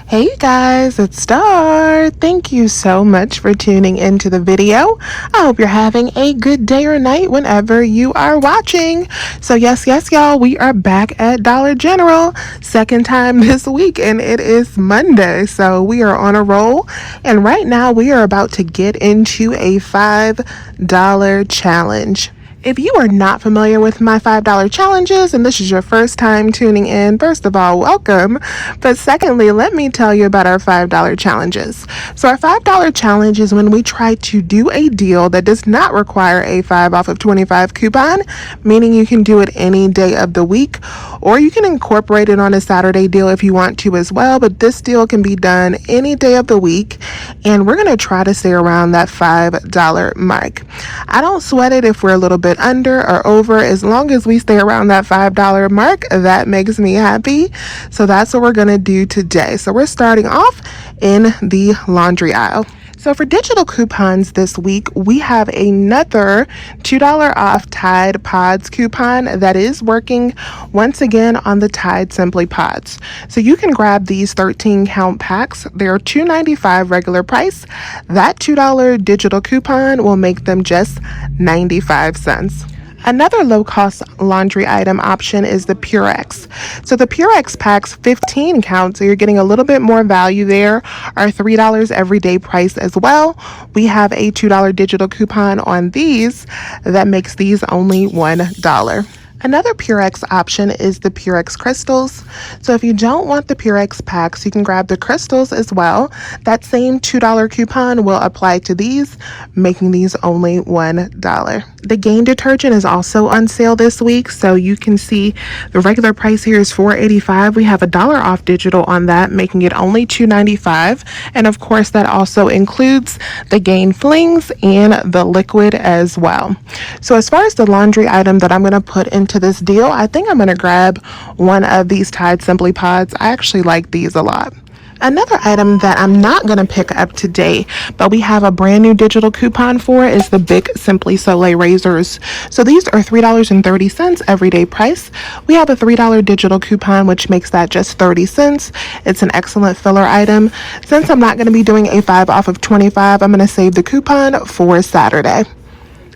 Hey you guys, it's Star. Thank you so much for tuning into the video. I hope you're having a good day or night whenever you are watching. So yes, y'all, we are back at Dollar General, second time this week, and it is Monday. So we are on a roll, and right now we are about to get into a $5 challenge. If you are not familiar with my $5 challenges and this is your first time tuning in, first of all, welcome. But secondly, let me tell you about our $5 challenges. So our $5 challenge is when we try to do a deal that does not require a 5 off of 25 coupon, meaning you can do it any day of the week, or you can incorporate it on a Saturday deal if you want to as well. But this deal can be done any day of the week, and we're going to try to stay around that $5 mark. I don't sweat it if we're a little bit under or over. As long as we stay around that $5 mark, that makes me happy. So that's what we're going to do today. So we're starting off in the laundry aisle. So for digital coupons this week, we have another $2 off Tide Pods coupon that is working once again on the Tide Simply Pods. So you can grab these 13 count packs. They're $2.95 regular price. That $2 digital coupon will make them just 95 cents. Another low-cost laundry item option is the Purex. So the Purex packs 15 count, so you're getting a little bit more value there. Our $3 everyday price as well. We have a $2 digital coupon on these that makes these only $1. Another Purex option is the Purex crystals. So if you don't want the Purex packs, you can grab the crystals as well. That same $2 coupon will apply to these, making these only $1. The Gain detergent is also on sale this week, so you can see the regular price here is $4.85. We have $1 off digital on that, making it only $2.95. And of course, that also includes the Gain flings and the liquid as well. So as far as the laundry item that I'm going to put into this deal, I think I'm going to grab one of these Tide Simply Pods. I actually like these a lot. Another item that I'm not going to pick up today, but we have a brand new digital coupon for, is the Big Simply Soleil razors. So these are $3.30 everyday price. We have a $3 digital coupon, which makes that just 30 cents. It's an excellent filler item. Since I'm not going to be doing a 5 off of 25, I'm going to save the coupon for Saturday.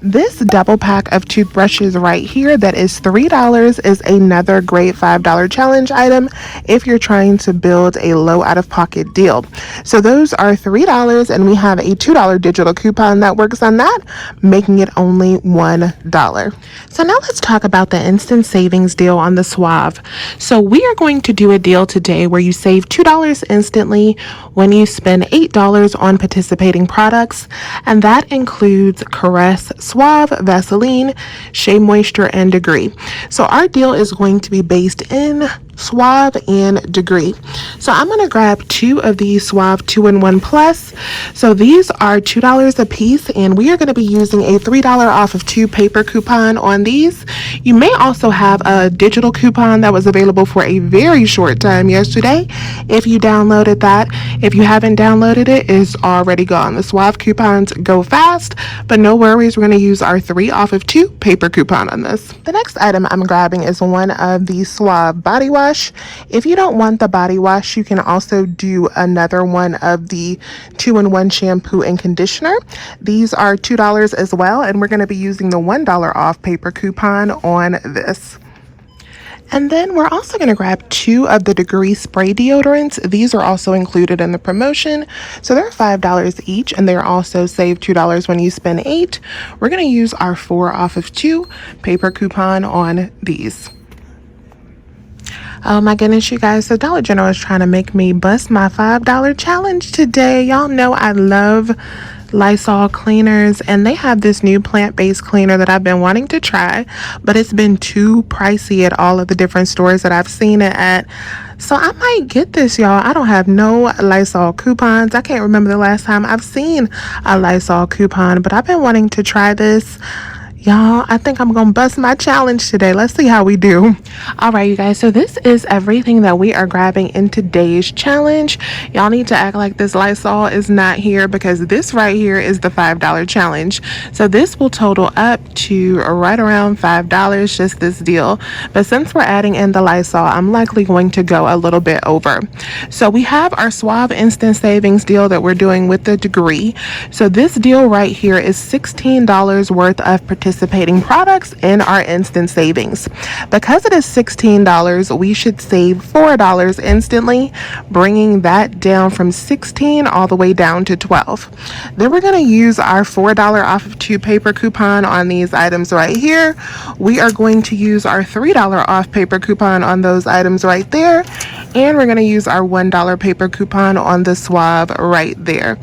This double pack of toothbrushes right here that is $3 is another great $5 challenge item if you're trying to build a low out-of-pocket deal. So those are $3, and we have a $2 digital coupon that works on that, making it only $1. So now let's talk about the instant savings deal on the Suave. So we are going to do a deal today where you save $2 instantly when you spend $8 on participating products, and that includes Caress, Suave, Vaseline, Shea Moisture, and Degree. So our deal is going to be based in Suave and Degree. So I'm going to grab 2 of these Suave 2-in-1 Plus. So these are $2 a piece, and we are going to be using a $3 off of 2 paper coupon on these. You may also have a digital coupon that was available for a very short time yesterday if you downloaded that. If you haven't downloaded it, it's already gone. The Suave coupons go fast, but no worries, we're going to use our 3 off of 2 paper coupon on this. The next item I'm grabbing is one of the Suave body wash. If you don't want the body wash, you can also do another one of the 2-in-1 shampoo and conditioner. These are $2 as well, and we're going to be using the $1 off paper coupon on this. And then we're also going to grab 2 of the Degree spray deodorants. These are also included in the promotion. So they're $5 each, and they're also save $2 when you spend $8. We're going to use our 4 off of 2 paper coupon on these. Oh my goodness, you guys. So Dollar General is trying to make me bust my $5 challenge today. Y'all know I love Lysol cleaners, and they have this new plant-based cleaner that I've been wanting to try, but it's been too pricey at all of the different stores that I've seen it at. So I might get this, y'all. I don't have no Lysol coupons. I can't remember the last time I've seen a Lysol coupon, but I've been wanting to try this. Y'all, I think I'm gonna bust my challenge today. Let's see how we do. All right, you guys. So this is everything that we are grabbing in today's challenge. Y'all need to act like this Lysol is not here because this right here is the $5 challenge. So this will total up to right around $5, just this deal. But since we're adding in the Lysol, I'm likely going to go a little bit over. So we have our Suave Instant Savings deal that we're doing with the degree. So this deal right here is $16 worth of participating products in our instant savings. Because it is $16, we should save $4 instantly, bringing that down from 16 all the way down to 12. Then we're going to use our $4 off of 2 paper coupon on these items right here. We are going to use our $3 off paper coupon on those items right there. And we're going to use our $1 paper coupon on the Suave right there.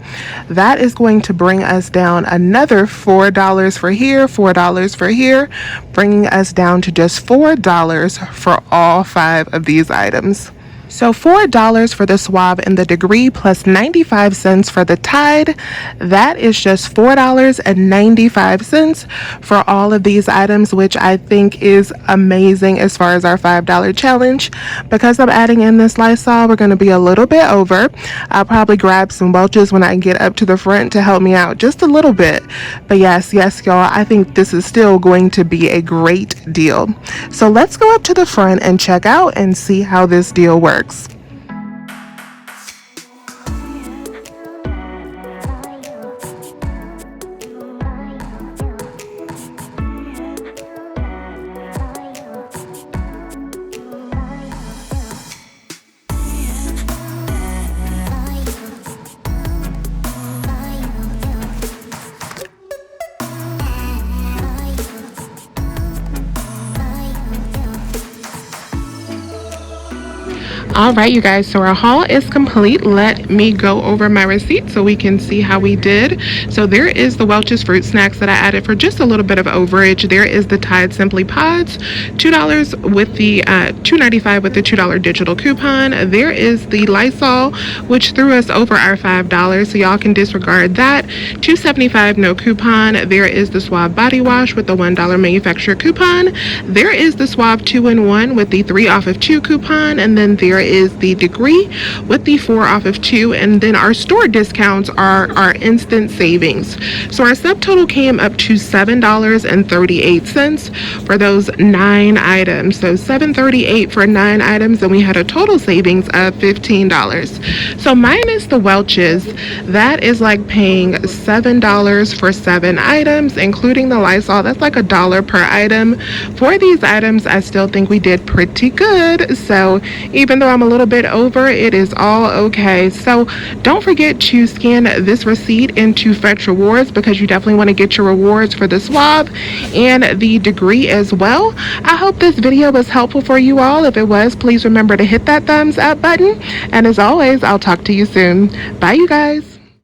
That is going to bring us down another $4 for here, $4 for here, bringing us down to just $4 for all 5 of these items. So $4 for the Suave and the degree plus 95 cents for the Tide. That is just $4.95 for all of these items, which I think is amazing as far as our $5 challenge. Because I'm adding in this Lysol, we're going to be a little bit over. I'll probably grab some Welch's when I get up to the front to help me out just a little bit. But yes, y'all, I think this is still going to be a great deal. So let's go up to the front and check out and see how this deal works. All right, you guys, so our haul is complete. Let me go over my receipt so we can see how we did. So there is the Welch's fruit snacks that I added for just a little bit of overage. There is the Tide Simply Pods, $2 with the $2.95 with the $2 digital coupon. There is the Lysol, which threw us over our $5, so y'all can disregard that. $2.75 no coupon. There is the Suave body wash with the $1 manufacturer coupon. There is the Suave 2-in-1 with the 3 off of 2 coupon, and then there is the degree with the 4 off of 2, and then our store discounts are our instant savings. So our subtotal came up to $7.38 for those 9 items. So $7.38 for 9 items, and we had a total savings of $15. So minus the Welch's, that is like paying $7 for 7 items, including the Lysol. That's like $1 per item. For these items, I still think we did pretty good. So even though I'm a little bit over, it is all okay. So don't forget to scan this receipt into Fetch Rewards because you definitely want to get your rewards for the Suave and the degree as well. I hope this video was helpful for you all. If it was, please remember to hit that thumbs up button. And as always, I'll talk to you soon. Bye, you guys.